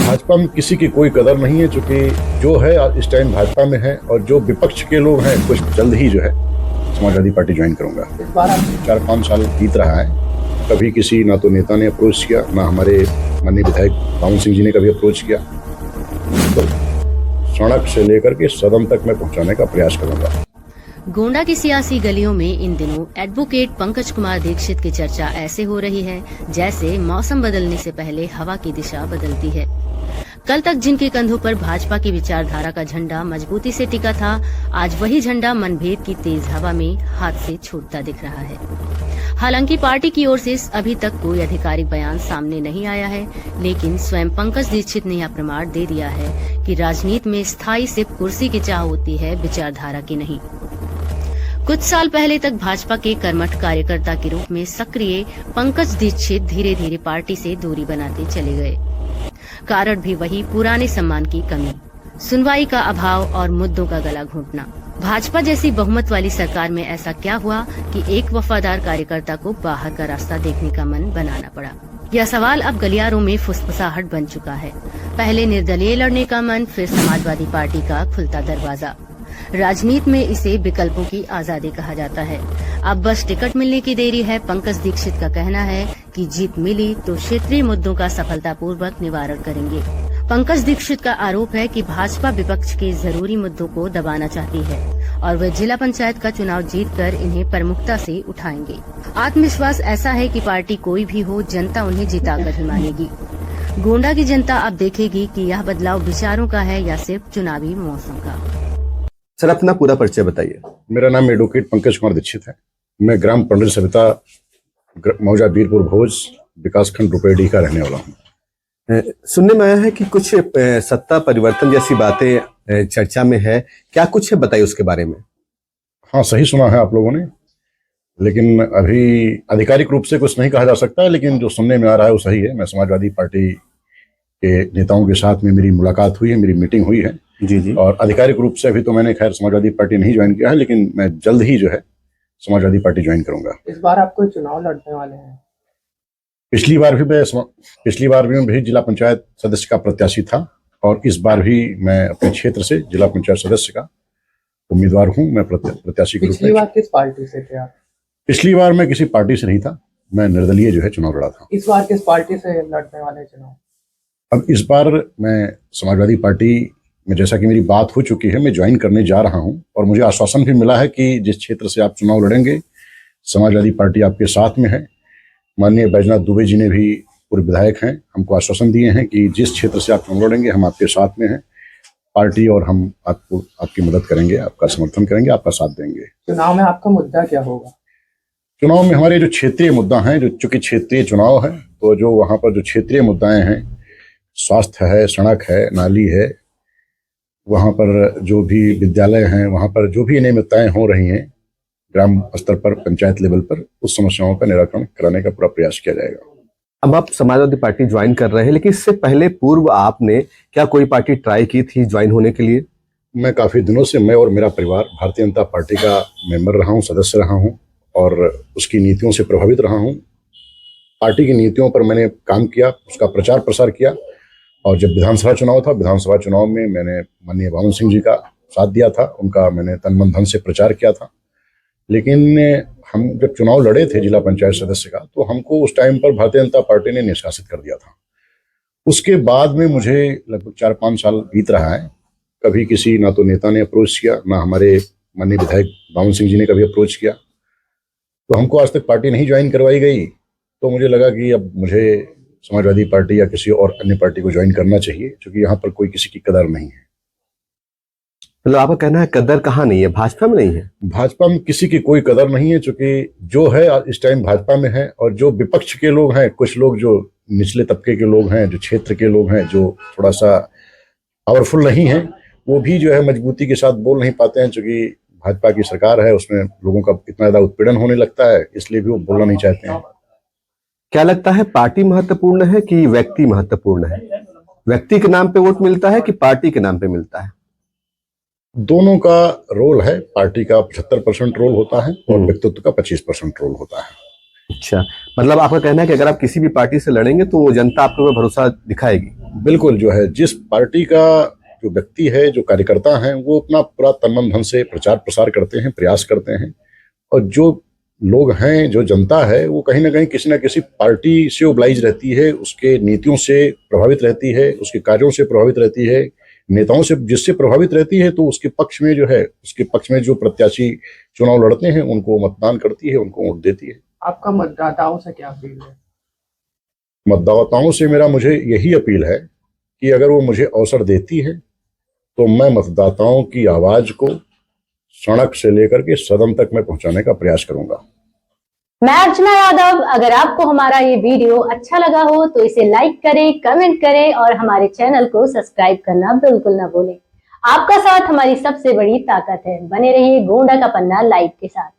भाजपा में किसी की कोई कदर नहीं है, चूंकि जो है इस टाइम भाजपा में है और जो विपक्ष के लोग हैं कुछ जल्द ही जो है समाजवादी पार्टी ज्वाइन करूंगा। इस बार आप 4-5 साल बीत रहा है, कभी किसी ना तो नेता ने अप्रोच किया, ना हमारे माननीय विधायक बावन सिंह जी ने कभी अप्रोच किया। तो सड़क से लेकर के सदन तक मैं पहुंचाने का प्रयास करूंगा। गोंडा की सियासी गलियों में इन दिनों एडवोकेट पंकज कुमार दीक्षित की चर्चा ऐसे हो रही है जैसे मौसम बदलने से पहले हवा की दिशा बदलती है। कल तक जिनके कंधों पर भाजपा की विचारधारा का झंडा मजबूती से टिका था, आज वही झंडा मनभेद की तेज हवा में हाथ से छूटता दिख रहा है। हालांकि पार्टी की ओर से अभी तक कोई आधिकारिक बयान सामने नहीं आया है, लेकिन स्वयं पंकज दीक्षित ने यह प्रमाण दे दिया है कि राजनीति में स्थायी सिर्फ कुर्सी की चाह होती है, विचारधारा की नहीं। कुछ साल पहले तक भाजपा के कर्मठ कार्यकर्ता के रूप में सक्रिय पंकज दीक्षित धीरे धीरे पार्टी से दूरी बनाते चले गए। कारण भी वही पुराने सम्मान की कमी, सुनवाई का अभाव और मुद्दों का गला घोंटना। भाजपा जैसी बहुमत वाली सरकार में ऐसा क्या हुआ कि एक वफादार कार्यकर्ता को बाहर का रास्ता देखने का मन बनाना पड़ा? यह सवाल अब गलियारों में फुसफुसाहट बन चुका है। पहले निर्दलीय लड़ने का मन, फिर समाजवादी पार्टी का खुलता दरवाजा। राजनीति में इसे विकल्पों की आजादी कहा जाता है। अब बस टिकट मिलने की देरी है। पंकज दीक्षित का कहना है कि जीत मिली तो क्षेत्रीय मुद्दों का सफलतापूर्वक निवारण करेंगे। पंकज दीक्षित का आरोप है कि भाजपा विपक्ष के जरूरी मुद्दों को दबाना चाहती है और वे जिला पंचायत का चुनाव जीतकर इन्हें प्रमुखता से उठाएंगे। आत्मविश्वास ऐसा है कि पार्टी कोई भी हो, जनता उन्हें जिताकर ही मानेगी। गोंडा की जनता अब देखेगी कि यह बदलाव विचारों का है या सिर्फ चुनावी मौसम का। सर, अपना पूरा परिचय बताइए। मेरा नाम एडवोकेट पंकज कुमार दीक्षित है। मैं ग्राम पंडित सविता मौजा बीरपुर भोज विकासखंड रुपेडी का रहने वाला हूँ। सुनने में आया है कि कुछ सत्ता परिवर्तन जैसी बातें चर्चा में है, क्या कुछ है बताइए उसके बारे में। हाँ, सही सुना है आप लोगों ने, लेकिन अभी आधिकारिक रूप से कुछ नहीं कहा जा सकता है, लेकिन जो सुनने में आ रहा है वो सही है। मैं समाजवादी पार्टी के नेताओं के साथ में मेरी मुलाकात हुई है, मेरी मीटिंग हुई है जी। और आधिकारिक रूप से अभी तो मैंने खैर समाजवादी पार्टी नहीं ज्वाइन किया है, लेकिन मैं जल्द ही जो है समाजवादी पार्टी ज्वाइन करूंगा। इस बार आप कोई चुनाव लड़ने वाले हैं? पिछली बार भी मैं भी जिला पंचायत सदस्य का प्रत्याशी था और इस बार भी मैं अपने क्षेत्र से जिला पंचायत सदस्य का उम्मीदवार हूं। मैं प्रत्याशी के रूप में। पिछली बार किस पार्टी से थे आप? पिछली बार मैं किसी पार्टी से नहीं था, मैं निर्दलीय जो है चुनाव लड़ा था। इस बार किस पार्टी से लड़ने वाले चुनाव? अब इस बार मैं समाजवादी पार्टी में, जैसा कि मेरी बात हो चुकी है, मैं ज्वाइन करने जा रहा हूं और मुझे आश्वासन भी मिला है कि जिस क्षेत्र से आप चुनाव लड़ेंगे समाजवादी पार्टी आपके साथ में है। माननीय बैजनाथ दुबे जी ने भी, पूर्व विधायक हैं, हमको आश्वासन दिए हैं कि जिस क्षेत्र से आप चुनाव लड़ेंगे हम आपके साथ में हैं पार्टी, और हम आपको आपकी मदद करेंगे, आपका समर्थन करेंगे, आपका साथ देंगे। चुनाव में आपका मुद्दा क्या होगा? चुनाव में हमारे जो क्षेत्रीय मुद्दा हैं, जो चूंकि क्षेत्रीय चुनाव है तो जो वहाँ पर जो क्षेत्रीय मुद्दाएं हैं, स्वास्थ्य है, सड़क है, नाली है, वहाँ पर जो भी विद्यालय हैं, वहाँ पर जो भी अनियमितताएं हो रही हैं ग्राम स्तर पर, पंचायत लेवल पर, उस समस्याओं का निराकरण कराने का पूरा प्रयास किया जाएगा। अब आप समाजवादी पार्टी ज्वाइन कर रहे हैं, लेकिन इससे पहले पूर्व आपने क्या कोई पार्टी ट्राई की थी ज्वाइन होने के लिए? मैं काफ़ी दिनों से, मैं और मेरा परिवार भारतीय जनता पार्टी का मेंबर रहा हूँ, सदस्य रहा हूँ और उसकी नीतियों से प्रभावित रहा हूँ। पार्टी की नीतियों पर मैंने काम किया, उसका प्रचार प्रसार किया और जब विधानसभा चुनाव था, विधानसभा चुनाव में मैंने माननीय बावन सिंह जी का साथ दिया था, उनका मैंने तन मन धन से प्रचार किया था। लेकिन हम जब चुनाव लड़े थे जिला पंचायत सदस्य का, तो हमको उस टाइम पर भारतीय जनता पार्टी ने निष्कासित कर दिया था। उसके बाद में मुझे लगभग 4-5 साल बीत रहा है, कभी किसी ना तो नेता ने अप्रोच किया, ना हमारे माननीय विधायक बावन सिंह जी ने कभी अप्रोच किया। तो हमको आज तक पार्टी नहीं ज्वाइन करवाई गई, तो मुझे लगा कि अब मुझे समाजवादी पार्टी या किसी और अन्य पार्टी को ज्वाइन करना चाहिए, क्योंकि यहाँ पर कोई किसी की कदर नहीं है। मतलब आपका कहना है कदर कहाँ नहीं है? भाजपा में नहीं है? भाजपा में किसी की कोई कदर नहीं है, क्योंकि जो है इस टाइम भाजपा में है और जो विपक्ष के लोग हैं, कुछ लोग जो निचले तबके के लोग हैं, जो क्षेत्र के लोग हैं, जो थोड़ा सा पावरफुल नहीं है, वो भी जो है मजबूती के साथ बोल नहीं पाते हैं, क्योंकि भाजपा की सरकार है, उसमें लोगों का इतना ज्यादा उत्पीड़न होने लगता है, इसलिए भी वो बोलना नहीं चाहते हैं। क्या लगता है, पार्टी महत्वपूर्ण है कि व्यक्ति महत्वपूर्ण है? व्यक्ति के नाम पे वोट मिलता है कि पार्टी के नाम पे मिलता है? दोनों का रोल है। पार्टी का 75% रोल होता है और व्यक्तित्व का 25% रोल होता है। अच्छा, मतलब आपका कहना है कि अगर आप किसी भी पार्टी से लड़ेंगे तो वो जनता आपके ऊपर भरोसा दिखाएगी। बिल्कुल, जो है जिस पार्टी का जो व्यक्ति है, जो कार्यकर्ता हैं, वो अपना पूरा तन मन धन से प्रचार प्रसार करते हैं, प्रयास करते हैं, और जो लोग हैं, जो जनता है, वो कहीं ना कहीं किसी न किसी पार्टी से ओब्लाइज रहती है, उसके नीतियों से प्रभावित रहती है, उसके कार्यों से प्रभावित रहती है, नेताओं से जिससे प्रभावित रहती है, तो उसके पक्ष में जो है, उसके पक्ष में जो प्रत्याशी चुनाव लड़ते हैं उनको मतदान करती है, उनको वोट देती है। आपका मतदाताओं से क्या अपील है? मतदाताओं से मुझे यही अपील है कि अगर वो मुझे अवसर देती है तो मैं मतदाताओं की आवाज को सड़क से लेकर के सदन तक मैं पहुंचाने का प्रयास करूंगा। मैं अर्चना यादव। अगर आपको हमारा ये वीडियो अच्छा लगा हो तो इसे लाइक करें, कमेंट करें और हमारे चैनल को सब्सक्राइब करना बिल्कुल ना भूलें। आपका साथ हमारी सबसे बड़ी ताकत है। बने रहिए गोंडा का पन्ना लाइव के साथ।